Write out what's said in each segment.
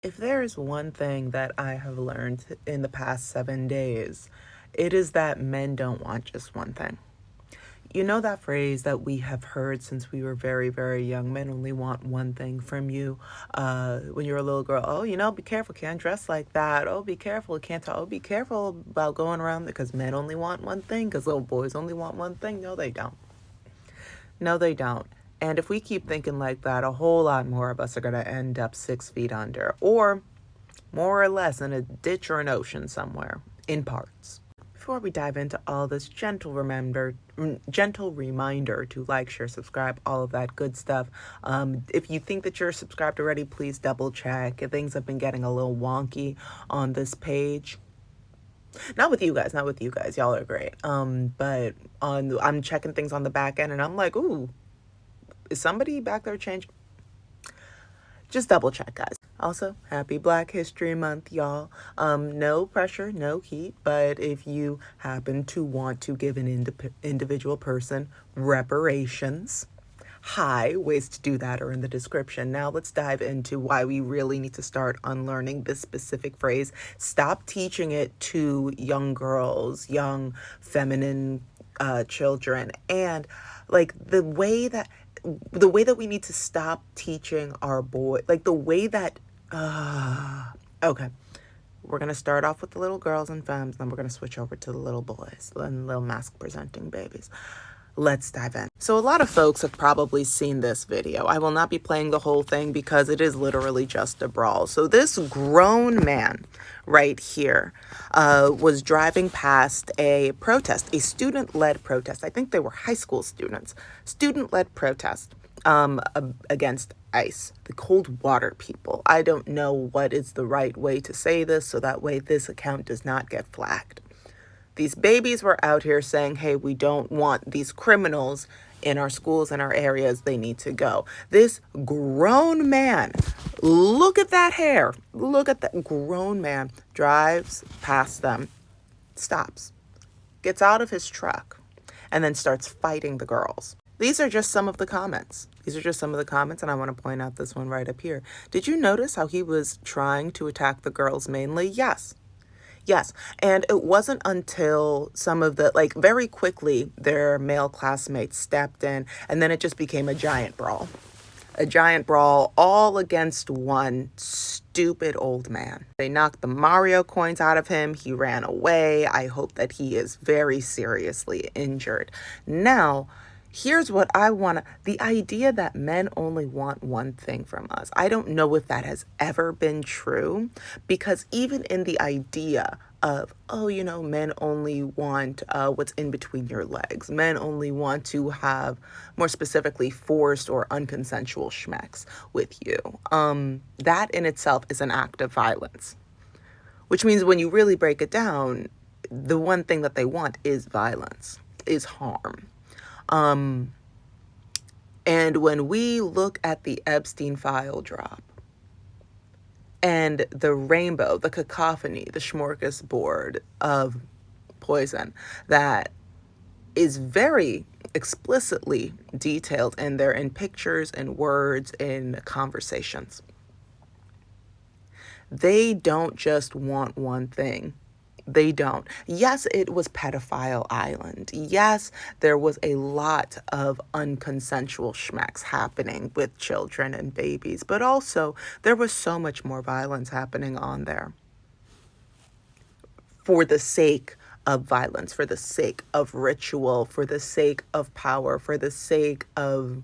If there is one thing that I have learned in the past 7 days, it is that men don't want just one thing. You know that phrase that we have heard since we were very, very young. Men only want one thing from you. When you're a little girl, oh, be careful, can't dress like that. Oh, be careful, can't talk. Oh, be careful about going around because men only want one thing. Because little boys only want one thing. No, they don't. No, they don't. And if we keep thinking like that, a whole lot more of us are going to end up 6 feet under, or more or less in a ditch or an ocean somewhere, in parts. Before we dive into all this, gentle reminder to like, share, subscribe, all of that good stuff. If you think that you're subscribed already, please double check. Things have been getting a little wonky on this page. Not with you guys, not with you guys. Y'all are great. But I'm checking things on the back end, and I'm like, ooh, is somebody back there changing? Just double check, guys. Also, happy Black History Month, y'all. No pressure, no heat, but if you happen to want to give an individual person reparations, ways to do that are in the description. Now let's dive into why we really need to start unlearning this specific phrase. Stop teaching it to young girls, young feminine children, and like the way that we need to stop teaching our boy, like the way that okay, we're going to start off with the little girls and femmes, then we're going to switch over to the little boys and little mask presenting babies. Let's dive in. So a lot of folks have probably seen this video. I will not be playing the whole thing because it is literally just a brawl. So this grown man right here was driving past a protest, a student-led protest. I think they were high school students. Student-led protest against ICE, the cold water people. I don't know what is the right way to say this so that way this account does not get flagged. These babies were out here saying, hey, we don't want these criminals in our schools and our areas. They need to go. This grown man, look at that hair. Look at that grown man, drives past them, stops, gets out of his truck, and then starts fighting the girls. These are just some of the comments. And I want to point out this one right up here. Did you notice how he was trying to attack the girls mainly? Yes. And it wasn't until some of the, very quickly, their male classmates stepped in, and then it just became a giant brawl. All against one stupid old man. They knocked the Mario coins out of him. He ran away. I hope that he is very seriously injured. Now, here's what I want to, the idea that men only want one thing from us. I don't know if that has ever been true, because even in the idea of, men only want what's in between your legs. Men only want to have, more specifically, forced or unconsensual schmecks with you. That in itself is an act of violence, which means when you really break it down, the one thing that they want is violence, is harm. And when we look at the Epstein file drop and the rainbow, the cacophony, the smorgasbord of poison that is very explicitly detailed in there in pictures and words in conversations, they don't just want one thing. They don't. Yes, it was pedophile island. Yes, there was a lot of unconsensual schmecks happening with children and babies, but also there was so much more violence happening on there for the sake of violence, for the sake of ritual, for the sake of power, for the sake of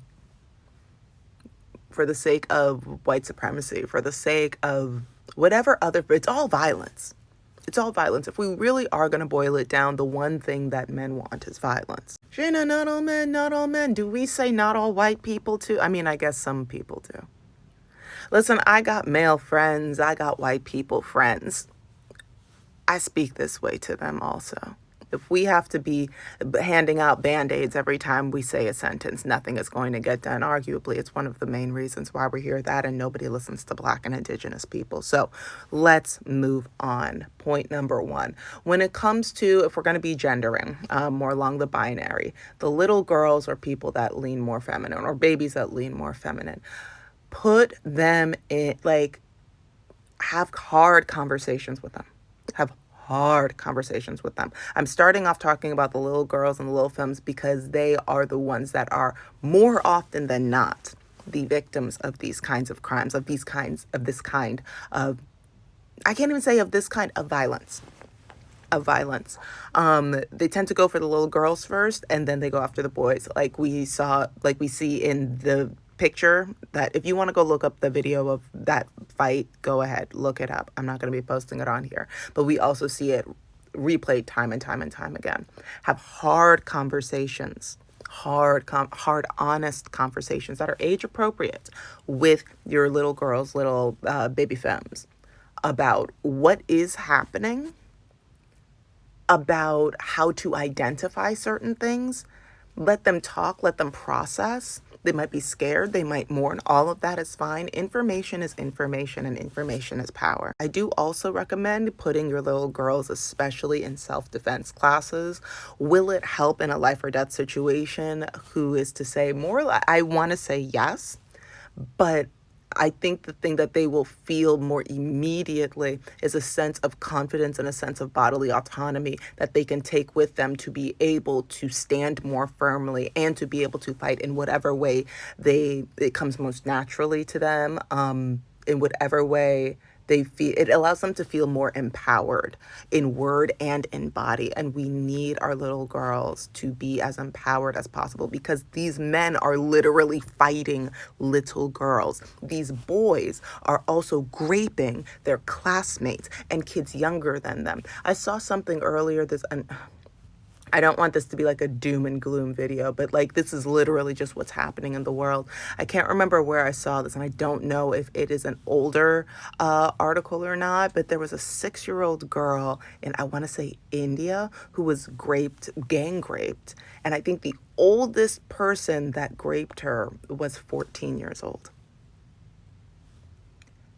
white supremacy, for the sake of whatever other, it's all violence. It's all violence. If we really are going to boil it down, the one thing that men want is violence. Shayna, not all men, not all men. Do we say not all white people too? I mean, I guess some people do. Listen, I got male friends. I got white people friends. I speak this way to them also. If we have to be handing out Band-Aids every time we say a sentence, nothing is going to get done. Arguably, it's one of the main reasons why we hear that, and nobody listens to Black and Indigenous people. So let's move on. Point number one. When it comes to, if we're going to be gendering, more along the binary, the little girls or people that lean more feminine, or babies that lean more feminine, put them in, have hard conversations with them. Have hard conversations with them. I'm starting off talking about the little girls and the little femmes because they are the ones that are more often than not the victims of these kinds of crimes, of this kind of, I can't even say of this kind of violence. They tend to go for the little girls first, and then they go after the boys. Like we see in the picture, that if you want to go look up the video of that fight, go ahead, look it up. I'm not going to be posting it on here, but we also see it replayed time and time and time again. Have hard conversations, hard, honest conversations that are age appropriate with your little girls, little baby femmes, about what is happening, about how to identify certain things. Let them talk, let them process. They might be scared, they might mourn. All of that is fine. Information is information, and information is power. I do also recommend putting your little girls, especially in self-defense classes. Will it help in a life or death situation? Who is to say more? I want to say yes, but I think the thing that they will feel more immediately is a sense of confidence and a sense of bodily autonomy that they can take with them to be able to stand more firmly and to be able to fight in whatever way it comes most naturally to them, in whatever way they feel. It allows them to feel more empowered in word and in body. And we need our little girls to be as empowered as possible, because these men are literally fighting little girls. These boys are also raping their classmates and kids younger than them. I saw something earlier, I don't want this to be like a doom and gloom video, but like this is literally just what's happening in the world. I can't remember where I saw this, and I don't know if it is an older article or not, but there was a 6-year-old girl in, I want to say, India, who was gang raped. And I think the oldest person that raped her was 14 years old.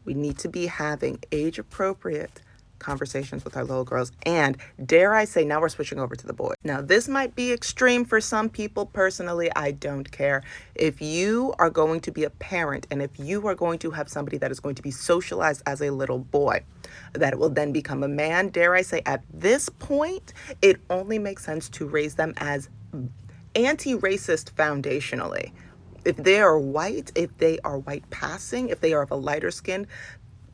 We need to be having age-appropriate conversations with our little girls. And dare I say, now we're switching over to the boys. Now, this might be extreme for some people. Personally, I don't care. If you are going to be a parent, and if you are going to have somebody that is going to be socialized as a little boy, that will then become a man, dare I say, at this point, it only makes sense to raise them as anti-racist foundationally. If they are white, if they are white passing, if they are of a lighter skin,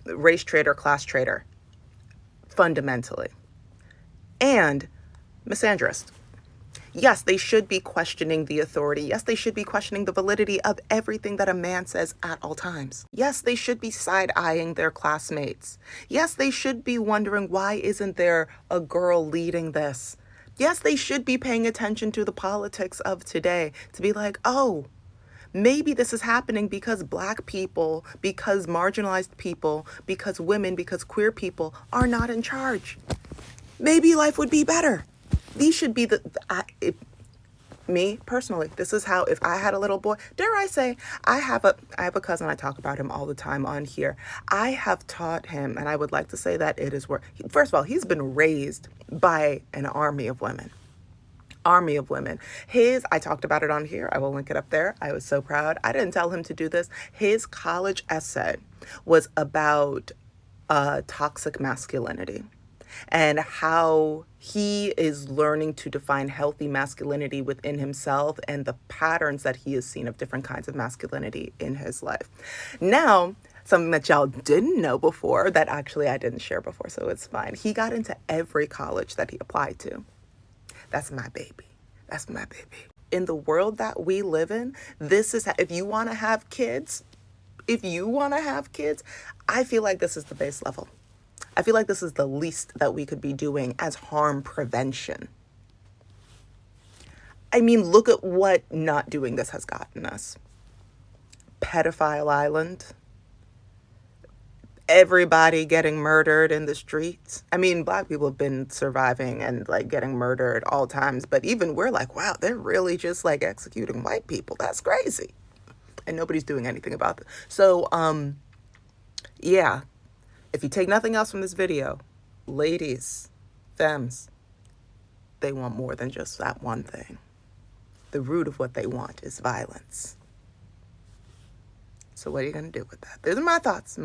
race traitor, class traitor, fundamentally. And misandrist. Yes, they should be questioning the authority. Yes, they should be questioning the validity of everything that a man says at all times. Yes, they should be side-eyeing their classmates. Yes, they should be wondering, why isn't there a girl leading this? Yes, they should be paying attention to the politics of today to be like, oh, maybe this is happening because Black people, because marginalized people, because women, because queer people are not in charge. Maybe life would be better. These should be me personally, this is how, if I had a little boy, dare I say, I have a cousin, I talk about him all the time on here. I have taught him, and I would like to say that it is where, first of all, he's been raised by an army of women. I talked about it on here. I will link it up there. I was so proud. I didn't tell him to do this. His college essay was about toxic masculinity and how he is learning to define healthy masculinity within himself and the patterns that he has seen of different kinds of masculinity in his life. Now, something that y'all didn't know before, that actually I didn't share before, so it's fine. He got into every college that he applied to. That's my baby. That's my baby. In the world that we live in, this is, if you want to have kids, I feel like this is the base level. I feel like this is the least that we could be doing as harm prevention. I mean, look at what not doing this has gotten us. Pedophile island. Everybody getting murdered in the streets. I mean, Black people have been surviving and like getting murdered all times, but even we're like, wow, they're really just like executing white people. That's crazy. And nobody's doing anything about it. So, yeah, if you take nothing else from this video, ladies, femmes, they want more than just that one thing. The root of what they want is violence. So what are you going to do with that? Those are my thoughts.